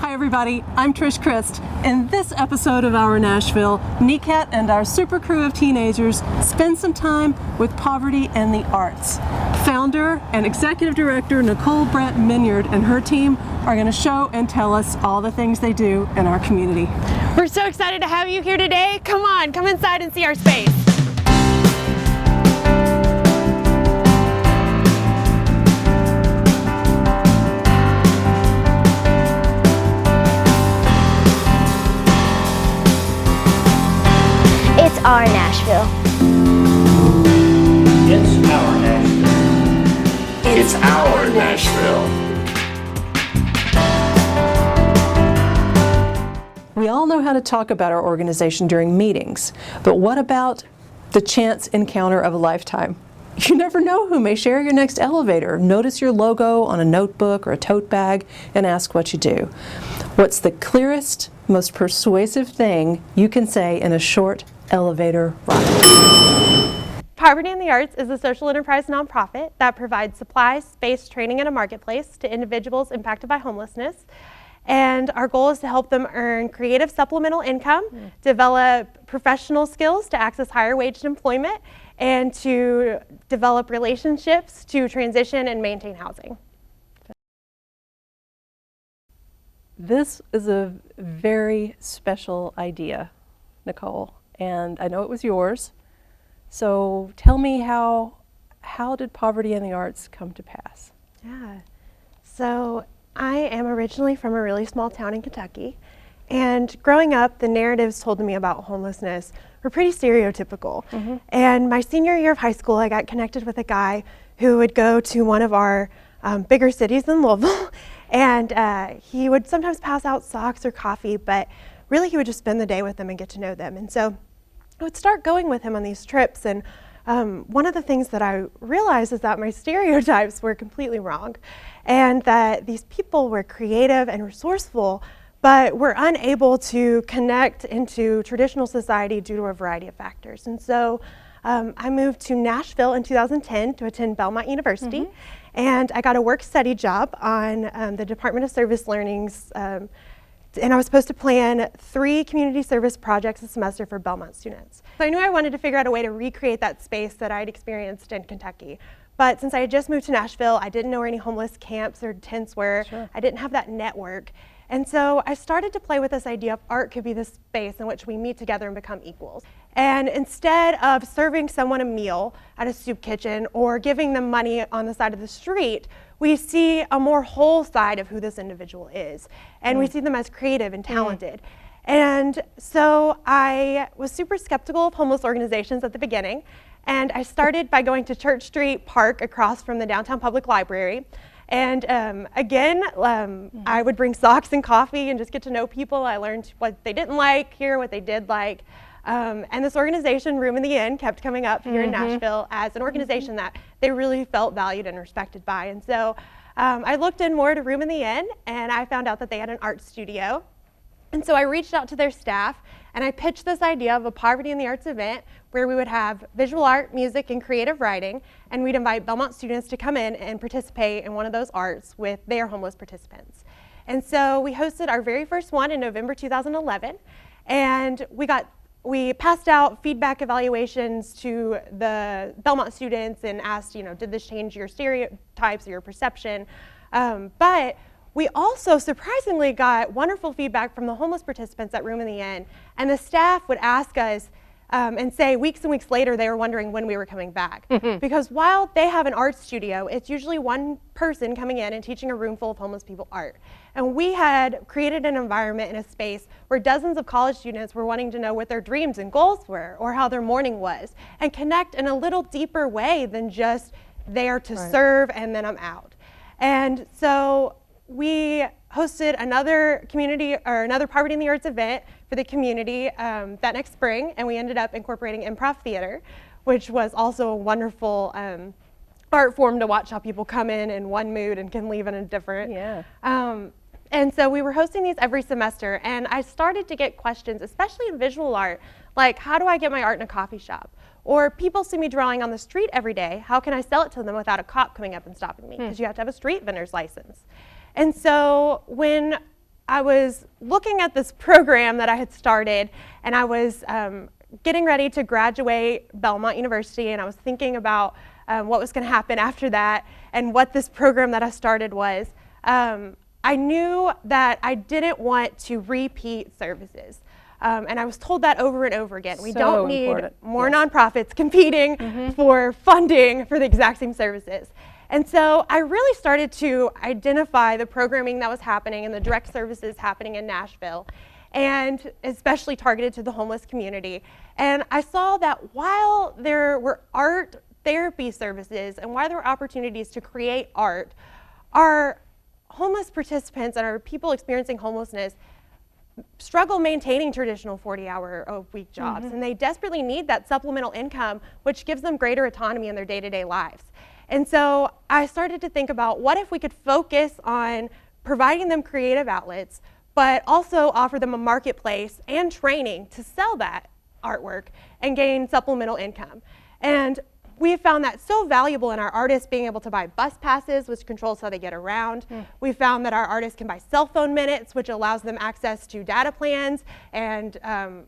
Hi everybody, I'm Trish Christ. In this episode of Our Nashville, NECAT and our super crew of teenagers spend some time with poverty and the arts. Founder and Executive Director Nicole Brett Minyard and her team are going to show and tell us all the things they do in our community. We're so excited to have you here today. Come on, come inside and see our space. It's our Nashville. It's our Nashville. It's our Nashville. We all know how to talk about our organization during meetings, but what about the chance encounter of a lifetime? You never know who may share your next elevator, notice your logo on a notebook or a tote bag, and ask what you do. What's the clearest, most persuasive thing you can say in a short elevator ride? Poverty in the Arts is a social enterprise nonprofit that provides supplies, space, training, and a marketplace to individuals impacted by homelessness. And our goal is to help them earn creative supplemental income, develop professional skills to access higher waged employment, and to develop relationships to transition and maintain housing. This is a very special idea, Nicole, and I know it was yours. So tell me how did Poverty in the Arts come to pass? Yeah, so I am originally from a really small town in Kentucky, and growing up, the narratives told to me about homelessness were pretty stereotypical. And my senior year of high school, I got connected with a guy who would go to one of our bigger cities in Louisville, and he would sometimes pass out socks or coffee, but really he would just spend the day with them and get to know them. And so I would start going with him on these trips, and one of the things that I realized is that my stereotypes were completely wrong, and that these people were creative and resourceful, but were unable to connect into traditional society due to a variety of factors. And so I moved to Nashville in 2010 to attend Belmont University, and I got a work-study job on the Department of Service Learning's and I was supposed to plan 3 community service projects a semester for Belmont students. So I knew I wanted to figure out a way to recreate that space that I'd experienced in Kentucky. But since I had just moved to Nashville, I didn't know where any homeless camps or tents were. Sure. I didn't have that network. And so I started to play with this idea of art could be the space in which we meet together and become equals. And instead of serving someone a meal at a soup kitchen or giving them money on the side of the street, we see a more whole side of who this individual is. And we see them as creative and talented. And so I was super skeptical of homeless organizations at the beginning. And I started by going to Church Street Park across from the downtown public library. And again, I would bring socks and coffee and just get to know people. I learned what they didn't like, hear what they did like. And this organization, Room in the Inn, kept coming up here in Nashville as an organization that they really felt valued and respected by. And so I looked in more to Room in the Inn, and I found out that they had an art studio. And so I reached out to their staff, and I pitched this idea of a Poverty in the Arts event where we would have visual art, music, and creative writing, and we'd invite Belmont students to come in and participate in one of those arts with their homeless participants. And so we hosted our very first one in November 2011, and we passed out feedback evaluations to the Belmont students and asked, did this change your stereotypes or your perception? But we also surprisingly got wonderful feedback from the homeless participants at Room in the Inn, and the staff would ask us and say weeks and weeks later they were wondering when we were coming back. Because while they have an art studio, it's usually one person coming in and teaching a room full of homeless people art. And we had created an environment and a space where dozens of college students were wanting to know what their dreams and goals were or how their morning was and connect in a little deeper way than just there to serve and then I'm out. And so we hosted another Poverty in the Arts event for the community that next spring, and we ended up incorporating improv theater, which was also a wonderful art form to watch how people come in one mood and can leave in a different. And so we were hosting these every semester, and I started to get questions, especially in visual art, like how do I get my art in a coffee shop? Or people see me drawing on the street every day, how can I sell it to them without a cop coming up and stopping me? Because you have to have a street vendor's license. And so when I was looking at this program that I had started, and I was getting ready to graduate Belmont University, and I was thinking about what was going to happen after that and what this program that I started was. I knew that I didn't want to repeat services. And I was told that over and over again. We don't need more nonprofits competing for funding for the exact same services. And so I really started to identify the programming that was happening and the direct services happening in Nashville, and especially targeted to the homeless community. And I saw that while there were art therapy services and while there were opportunities to create art, our homeless participants and our people experiencing homelessness struggle maintaining traditional 40-hour-a-week jobs, and they desperately need that supplemental income, which gives them greater autonomy in their day-to-day lives. And so I started to think about, what if we could focus on providing them creative outlets, but also offer them a marketplace and training to sell that artwork and gain supplemental income. And we have found that so valuable in our artists being able to buy bus passes, which controls how they get around. We found that our artists can buy cell phone minutes, which allows them access to data plans and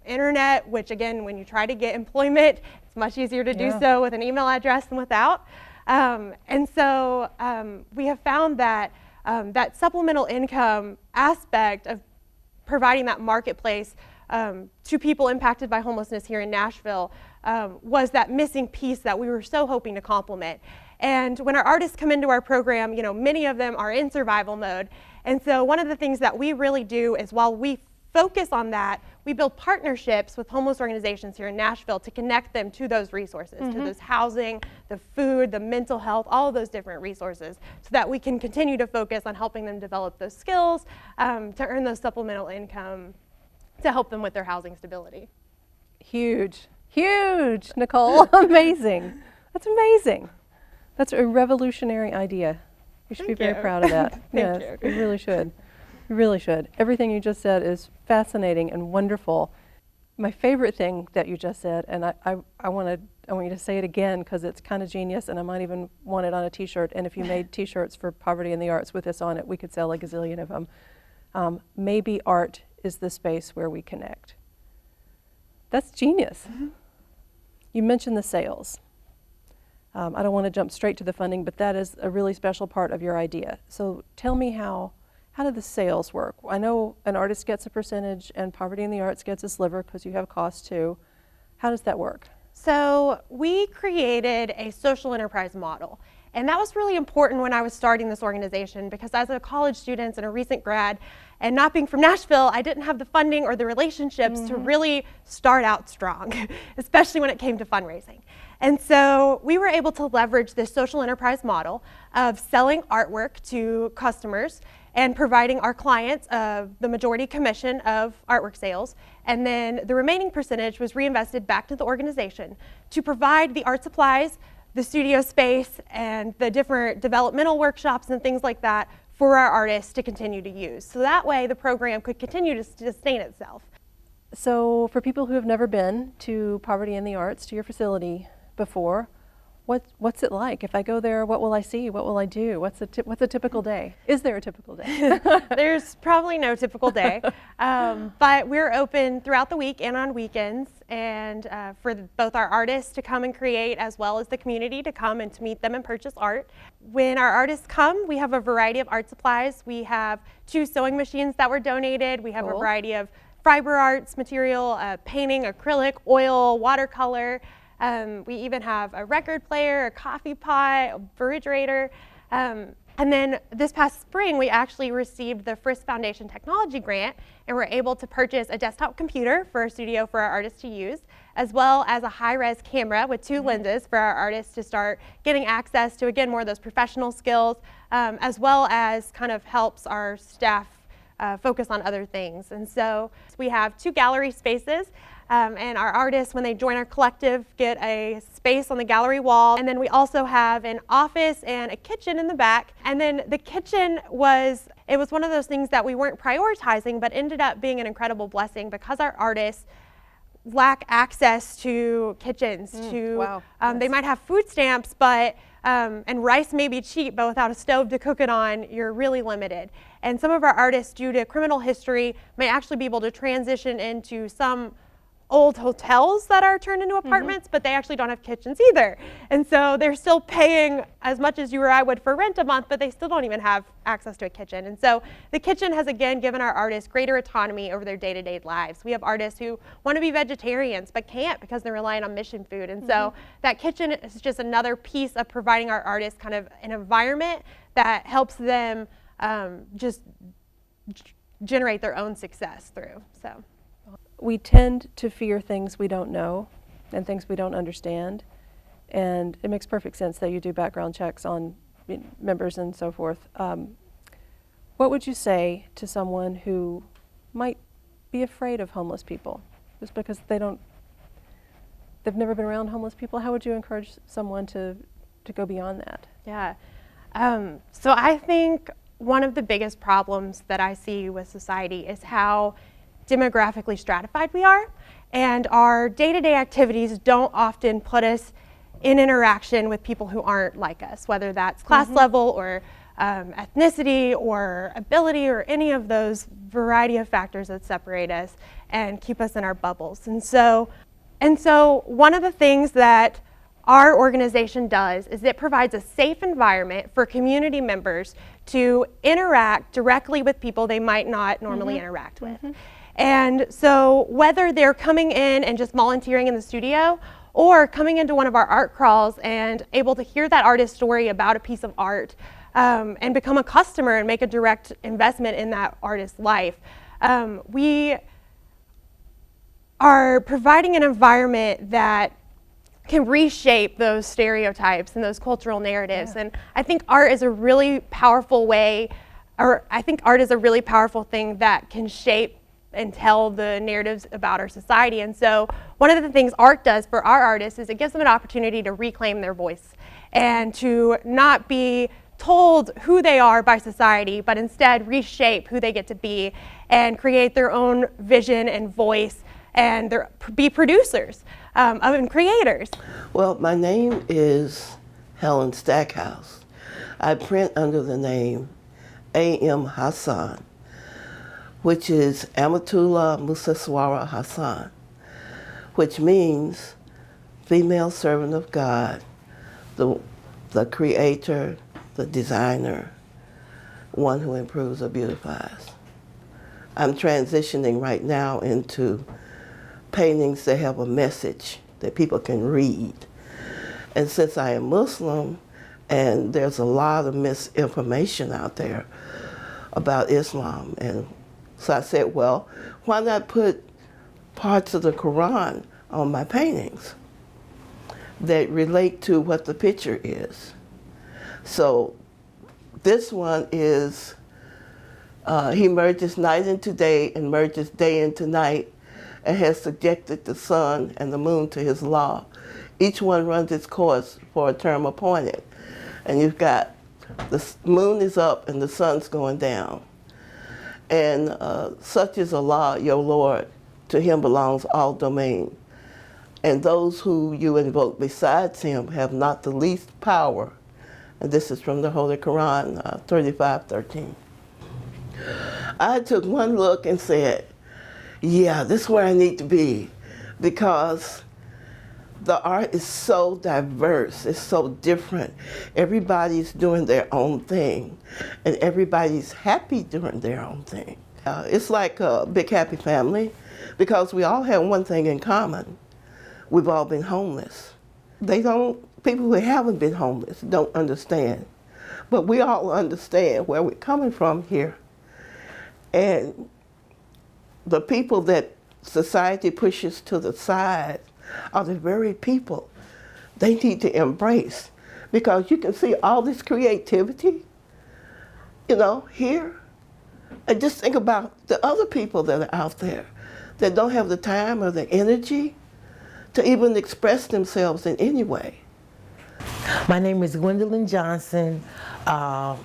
internet, which again, when you try to get employment, it's much easier to do so with an email address than without. And so we have found that that supplemental income aspect of providing that marketplace to people impacted by homelessness here in Nashville was that missing piece that we were so hoping to complement. And when our artists come into our program, you know, many of them are in survival mode. And so one of the things that we really do is, while we focus on that, we build partnerships with homeless organizations here in Nashville to connect them to those resources, to those housing, the food, the mental health, all of those different resources, so that we can continue to focus on helping them develop those skills to earn those supplemental income to help them with their housing stability. Huge, huge, Nicole. Amazing. That's amazing. That's a revolutionary idea. You should be very proud of that. Yes, you really should. You really should. Everything you just said is fascinating and wonderful. My favorite thing that you just said, and I want you to say it again because it's kind of genius, and I might even want it on a t-shirt. And if you made t-shirts for Poverty in the Arts with this on it, we could sell a gazillion of them. Maybe art is the space where we connect. That's genius. You mentioned the sales. I don't want to jump straight to the funding, but that is a really special part of your idea. So tell me, how do the sales work? I know an artist gets a percentage and Poverty in the Arts gets a sliver because you have costs too. How does that work? So we created a social enterprise model. And that was really important when I was starting this organization, because as a college student and a recent grad, and not being from Nashville, I didn't have the funding or the relationships to really start out strong, especially when it came to fundraising. And so we were able to leverage this social enterprise model of selling artwork to customers and providing our clients the majority commission of artwork sales. And then the remaining percentage was reinvested back to the organization to provide the art supplies, the studio space, and the different developmental workshops and things like that for our artists to continue to use. So that way the program could continue to sustain itself. So for people who have never been to Poverty in the Arts, to your facility before, what's it like? If I go there, what will I see? What will I do? What's a typical day? Is there a typical day? There's probably no typical day, but we're open throughout the week and on weekends, and for both our artists to come and create, as well as the community to come and to meet them and purchase art. When our artists come, we have a variety of art supplies. We have 2 sewing machines that were donated. We have a variety of fiber arts material, painting, acrylic, oil, watercolor. We even have a record player, a coffee pot, a refrigerator. And then this past spring, we actually received the Frisk Foundation Technology Grant, and we're able to purchase a desktop computer for our studio for our artists to use, as well as a high-res camera with 2 lenses for our artists to start getting access to, again, more of those professional skills, as well as kind of helps our staff focus on other things. And so we have 2 gallery spaces. And our artists, when they join our collective, get a space on the gallery wall. And then we also have an office and a kitchen in the back. And then the kitchen was one of those things that we weren't prioritizing, but ended up being an incredible blessing, because our artists lack access to kitchens, wow, they yes. might have food stamps, but and rice may be cheap, but without a stove to cook it on, you're really limited. And some of our artists, due to criminal history, may actually be able to transition into some old hotels that are turned into apartments, but they actually don't have kitchens either. And so they're still paying as much as you or I would for rent a month, but they still don't even have access to a kitchen. And so the kitchen has again given our artists greater autonomy over their day-to-day lives. We have artists who want to be vegetarians but can't because they're relying on mission food. And so that kitchen is just another piece of providing our artists kind of an environment that helps them just generate their own success through. So. We tend to fear things we don't know and things we don't understand, and it makes perfect sense that you do background checks on members and so forth. What would you say to someone who might be afraid of homeless people just because they've never been around homeless people? How would you encourage someone to go beyond that? Yeah. So I think one of the biggest problems that I see with society is how demographically stratified we are, and our day-to-day activities don't often put us in interaction with people who aren't like us, whether that's class level or ethnicity or ability or any of those variety of factors that separate us and keep us in our bubbles. And so one of the things that our organization does is it provides a safe environment for community members to interact directly with people they might not normally interact with. And so whether they're coming in and just volunteering in the studio or coming into one of our art crawls and able to hear that artist's story about a piece of art and become a customer and make a direct investment in that artist's life, we are providing an environment that can reshape those stereotypes and those cultural narratives. And I think art is a really powerful way, or I think art is a really powerful thing that can shape and tell the narratives about our society. And so one of the things art does for our artists is it gives them an opportunity to reclaim their voice and to not be told who they are by society, but instead reshape who they get to be and create their own vision and voice and be producers and creators. Well, my name is Helen Stackhouse. I print under the name A.M. Hassan, which is Amatullah Musaswara Hassan, which means female servant of God, the creator, the designer, one who improves or beautifies. I'm transitioning right now into paintings that have a message that people can read. And since I am Muslim, and there's a lot of misinformation out there about Islam, and so I said, well, why not put parts of the Quran on my paintings that relate to what the picture is? So this one is, he merges night into day and merges day into night and has subjected the sun and the moon to his law. Each one runs its course for a term appointed. And you've got the moon is up and the sun's going down. And such is Allah, your Lord, to him belongs all domain. And those who you invoke besides him have not the least power. And this is from the Holy Quran, 35:13. I took one look and said, yeah, this is where I need to be, because the art is so diverse, it's so different. Everybody's doing their own thing, and everybody's happy doing their own thing. It's like a big happy family, because we all have one thing in common. We've all been homeless. People who haven't been homeless don't understand, but we all understand where we're coming from here. And the people that society pushes to the side are the very people they need to embrace, because you can see all this creativity, here. And just think about the other people that are out there that don't have the time or the energy to even express themselves in any way. My name is Gwendolyn Johnson. My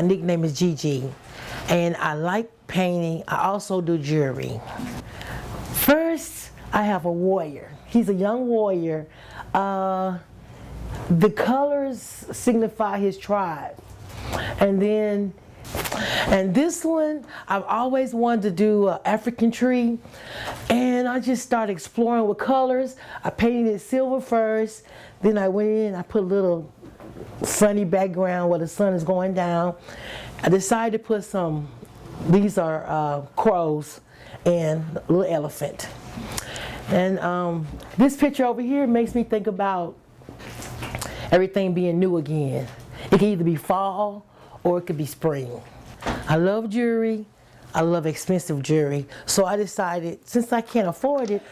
nickname is Gigi. And I like painting. I also do jewelry. First, I have a warrior. He's a young warrior. The colors signify his tribe. And this one, I've always wanted to do an African tree, and I just started exploring with colors. I painted it silver first, then I went in, I put a little sunny background where the sun is going down. I decided to put these are crows and a little elephant. And this picture over here makes me think about everything being new again. It can either be fall or it could be spring. I love jewelry. I love expensive jewelry. So I decided, since I can't afford it,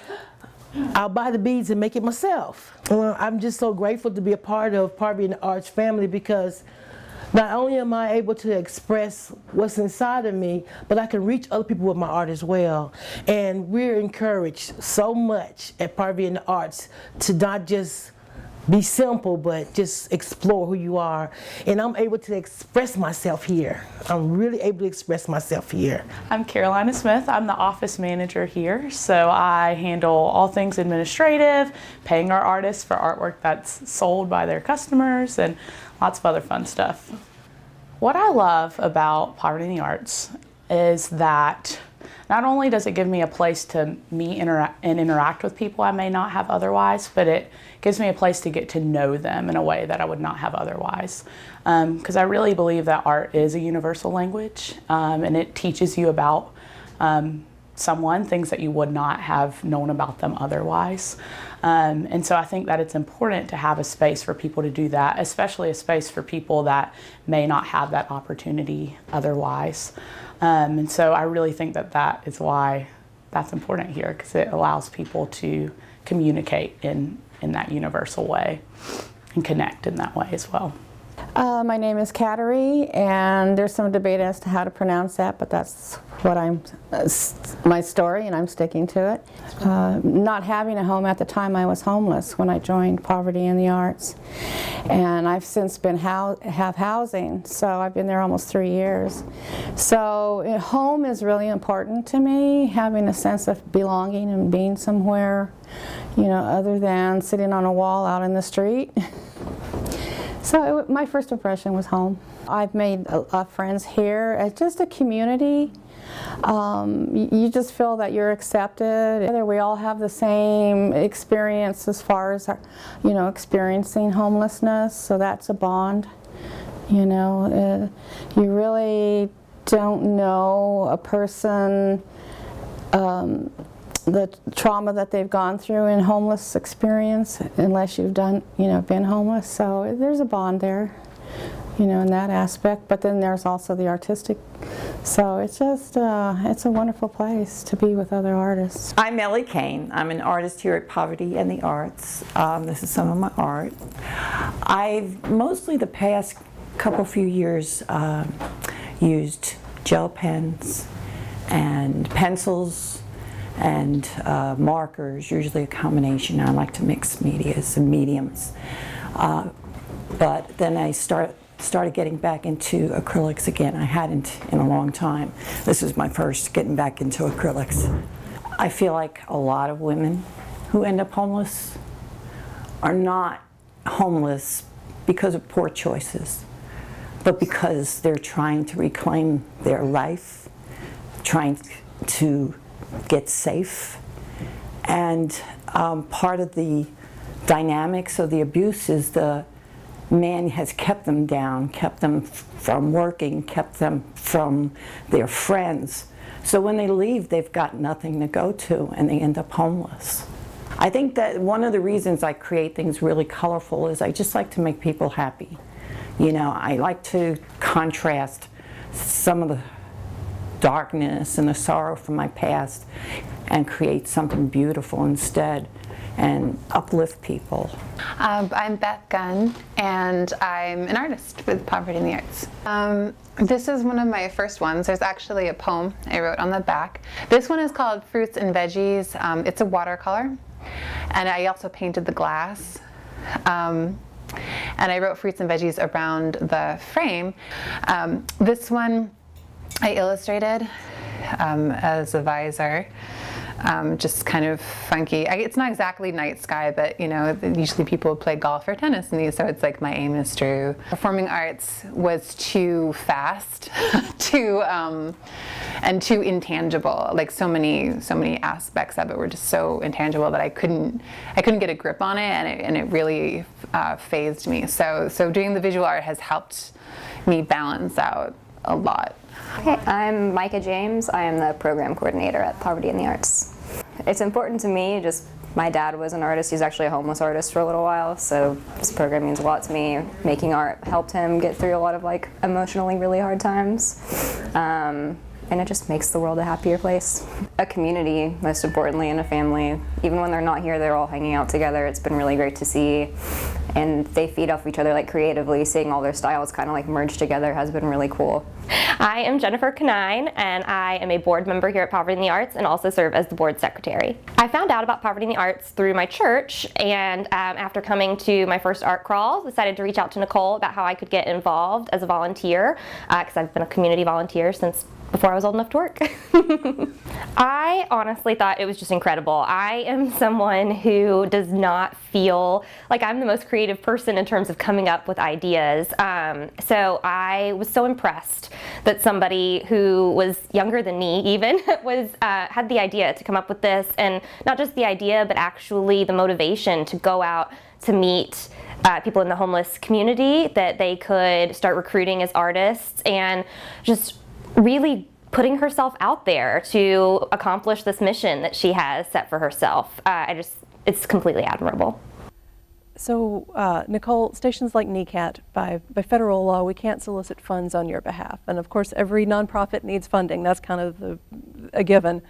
I'll buy the beads and make it myself. Well, I'm just so grateful to be a part of Poverty in the Arts family, because not only am I able to express what's inside of me, but I can reach other people with my art as well. And we're encouraged so much at Poverty in the Arts to not just be simple, but just explore who you are. And I'm able to express myself here. I'm really able to express myself here. I'm Carolina Smith. I'm the office manager here. So I handle all things administrative, paying our artists for artwork that's sold by their customers, and lots of other fun stuff. What I love about Poverty in the Arts is that not only does it give me a place to meet and interact with people I may not have otherwise, but it gives me a place to get to know them in a way that I would not have otherwise. Because I really believe that art is a universal language, and it teaches you about someone, things that you would not have known about them otherwise. And so I think that it's important to have a space for people to do that, especially a space for people that may not have that opportunity otherwise. And so I really think that that is why that's important here, because it allows people to communicate in that universal way and connect in that way as well. My name is Kateri, and there's some debate as to how to pronounce that, but that's what my story, and I'm sticking to it. Not having a home at the time, I was homeless when I joined Poverty in the Arts, and I've since been have housing, so I've been there almost 3 years. So home is really important to me, having a sense of belonging and being somewhere, other than sitting on a wall out in the street. So my first impression was home. I've made friends here. It's just a community. You just feel that you're accepted. We all have the same experience as far as, experiencing homelessness. So that's a bond. You really don't know a person, the trauma that they've gone through in homeless experience unless you've been homeless. So there's a bond there, in that aspect. But then there's also the artistic. So it's just, it's a wonderful place to be with other artists. I'm Ellie Kane. I'm an artist here at Poverty in the Arts. This is some of my art. I've mostly the past few years used gel pens and pencils and markers, usually a combination. I like to mix medias and mediums. But then I started getting back into acrylics again. I hadn't in a long time. This was my first getting back into acrylics. I feel like a lot of women who end up homeless are not homeless because of poor choices, but because they're trying to reclaim their life, trying to get safe. And part of the dynamics of the abuse is the man has kept them down, kept them from working, kept them from their friends. So when they leave, they've got nothing to go to, and they end up homeless. I think that one of the reasons I create things really colorful is I just like to make people happy. I like to contrast some of the darkness and the sorrow from my past and create something beautiful instead and uplift people. I'm Beth Gunn, and I'm an artist with Poverty in the Arts. This is one of my first ones. There's actually a poem I wrote on the back. This one is called Fruits and Veggies. It's a watercolor, and I also painted the glass. And I wrote fruits and veggies around the frame. This one I illustrated as a visor. just kind of funky. It's not exactly night sky, but you know, usually people play golf or tennis in these, so it's like my aim is to. Performing arts was too fast, and too intangible. Like so many aspects of it were just so intangible that I couldn't get a grip on it, and it really fazed me. So doing the visual art has helped me balance out a lot. Okay, I'm Micah James. I am the program coordinator at Poverty in the Arts. It's important to me, just my dad was an artist. He's actually a homeless artist for a little while, so this program means a lot to me. Making art helped him get through a lot of like emotionally really hard times. And it just makes the world a happier place. A community, most importantly, and a family. Even when they're not here, they're all hanging out together. It's been really great to see. And they feed off each other like creatively. Seeing all their styles kind of like merge together has been really cool. I am Jennifer Canine, and I am a board member here at Poverty in the Arts and also serve as the board secretary. I found out about Poverty in the Arts through my church, and after coming to my first art crawl, decided to reach out to Nicole about how I could get involved as a volunteer, because I've been a community volunteer since before I was old enough to work. I honestly thought it was just incredible. I am someone who does not feel like I'm the most creative person in terms of coming up with ideas. So I was so impressed that somebody who was younger than me even had the idea to come up with this, and not just the idea, but actually the motivation to go out to meet people in the homeless community that they could start recruiting as artists, and just really putting herself out there to accomplish this mission that she has set for herself. It's completely admirable. So, Nicole, stations like NECAT, by federal law, we can't solicit funds on your behalf. And of course, every nonprofit needs funding. That's kind of a given.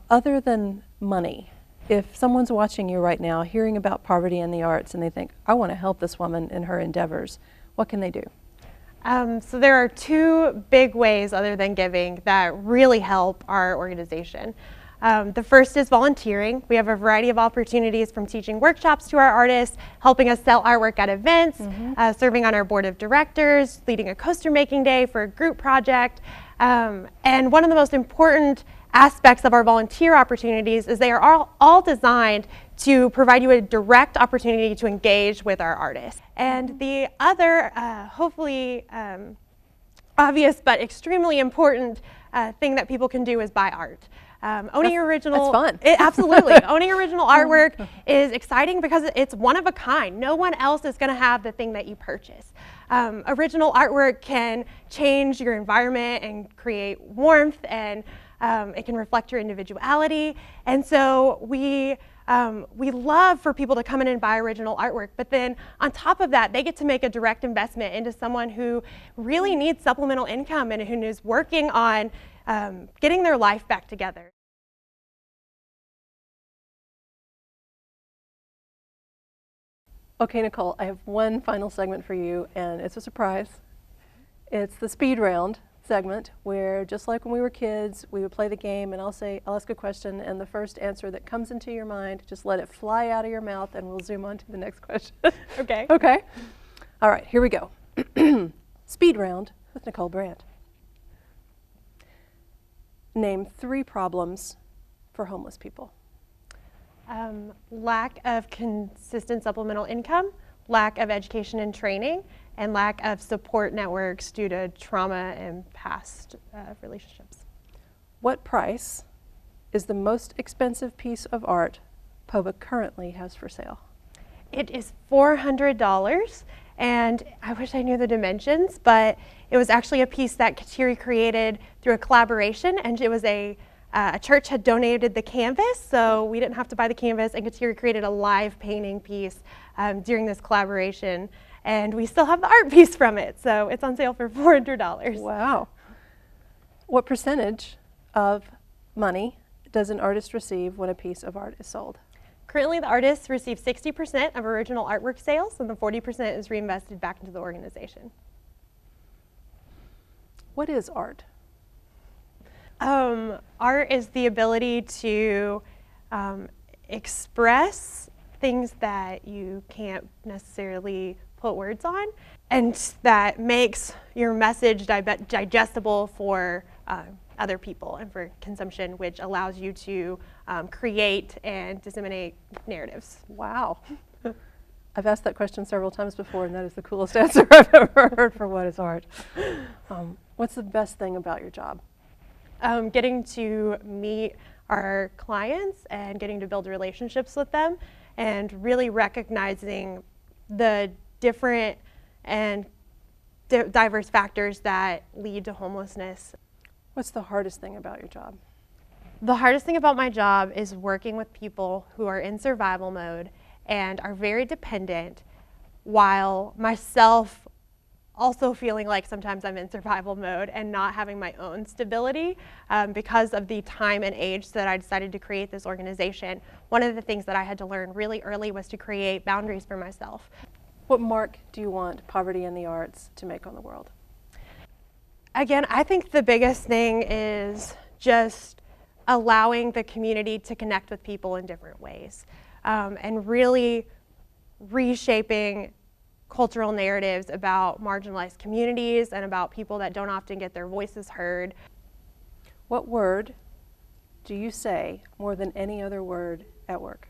Other than money, if someone's watching you right now, hearing about Poverty in the Arts, and they think, I want to help this woman in her endeavors, what can they do? So there are two big ways other than giving that really help our organization. The first is volunteering. We have a variety of opportunities, from teaching workshops to our artists, helping us sell artwork at events, serving on our board of directors, leading a coaster making day for a group project. And one of the most important aspects of our volunteer opportunities is they are all designed to provide you a direct opportunity to engage with our artists. And the other, hopefully obvious but extremely important thing that people can do is buy art. Owning original, that's fun. Absolutely. Owning original artwork is exciting because it's one of a kind. No one else is going to have the thing that you purchase. Original artwork can change your environment and create warmth, and it can reflect your individuality. And so we love for people to come in and buy original artwork, but then on top of that, they get to make a direct investment into someone who really needs supplemental income and who is working on getting their life back together. Okay, Nicole, I have one final segment for you, and it's a surprise. It's the speed round segment, where just like when we were kids, we would play the game, and I'll ask a question, and the first answer that comes into your mind, just let it fly out of your mouth, and we'll zoom on to the next question. Okay. Okay. All right, here we go. Speed round with Nicole Brandt. Name 3 problems for homeless people. Lack of consistent supplemental income, lack of education and training, and lack of support networks due to trauma and past relationships. What price is the most expensive piece of art POVA currently has for sale? It is $400, and I wish I knew the dimensions, but it was actually a piece that Kateri created through a collaboration, and it was a church had donated the canvas, so we didn't have to buy the canvas, and Kateri created a live painting piece during this collaboration, and we still have the art piece from it, so it's on sale for $400. Wow. What percentage of money does an artist receive when a piece of art is sold? Currently, the artists receive 60% of original artwork sales, and the 40% is reinvested back into the organization. What is art? Art is the ability to express things that you can't necessarily put words on, and that makes your message digestible for other people and for consumption, which allows you to create and disseminate narratives. Wow. I've asked that question several times before, and that is the coolest answer I've ever heard for what is art. What's the best thing about your job? Getting to meet our clients and getting to build relationships with them, and really recognizing the different and diverse factors that lead to homelessness. What's the hardest thing about your job? The hardest thing about my job is working with people who are in survival mode and are very dependent, while myself also feeling like sometimes I'm in survival mode and not having my own stability because of the time and age that I decided to create this organization. One of the things that I had to learn really early was to create boundaries for myself. What mark do you want Poverty in the Arts to make on the world? Again, I think the biggest thing is just allowing the community to connect with people in different ways, and really reshaping cultural narratives about marginalized communities and about people that don't often get their voices heard. What word do you say more than any other word at work?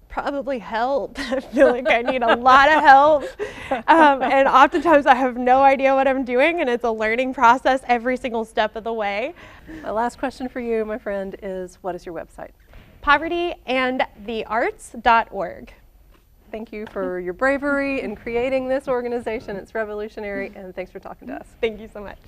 Probably help. I feel like I need a lot of help. And oftentimes I have no idea what I'm doing, and it's a learning process every single step of the way. My last question for you, my friend, is what is your website? povertyandthearts.org. Thank you for your bravery in creating this organization. It's revolutionary, and thanks for talking to us. Thank you so much.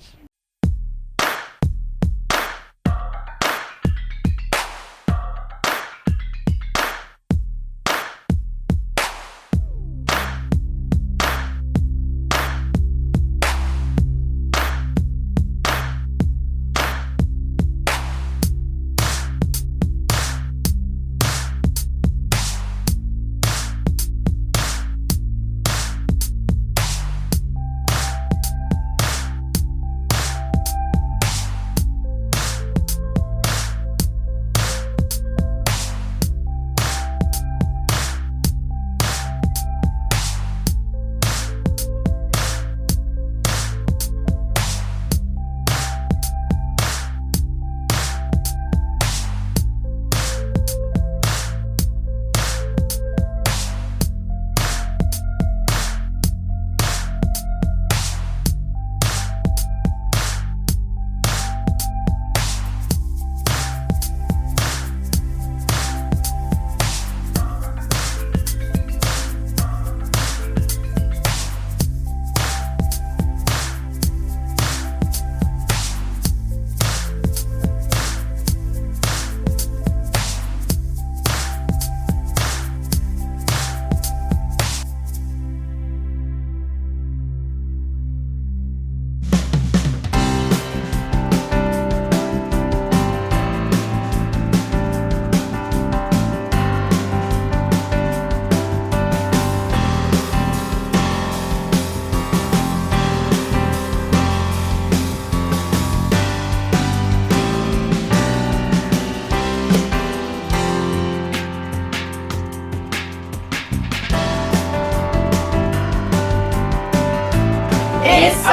It's